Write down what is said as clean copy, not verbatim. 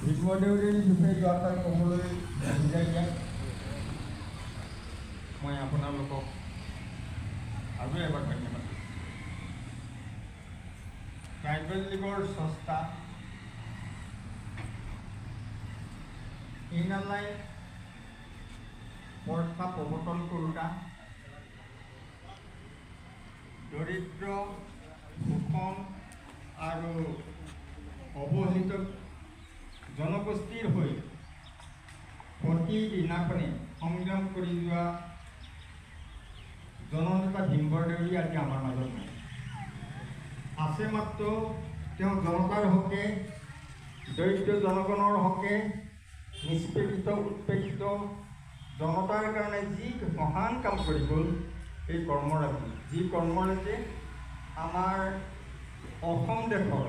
ভীষ্মদেউৰীৰ বিষয়ে দুআষাৰ ক'বলৈ বুজাই দিয়া। মই আপোনালোকক আৰু এবাৰ ধন্যবাদ দিছোঁ। ট্ৰাইবেল লীগৰ স্ৰষ্টা ইনালাই প্ৰথা প্ৰৱৰ্তন কৰোঁতা দৰিদ্ৰ শোষণ আৰু অৱহেলিত জনগোষ্ঠীৰ হৈ প্ৰতিদিনাখনে সংগ্ৰাম কৰি যোৱা জননেতা ভীমবৰদেউৰী আজি আমাৰ মাজত নাই। আছে মাত্ৰ তেওঁ জনতাৰ হকে, দৰিদ্ৰ জনগণৰ হকে, নিষ্পেষিত উৎপেষিত জনতাৰ কাৰণে যি মহান কাম কৰি গ'ল, এই কৰ্মৰাজি যি কৰ্মৰাজিয়ে আমাৰ অসম দেশৰ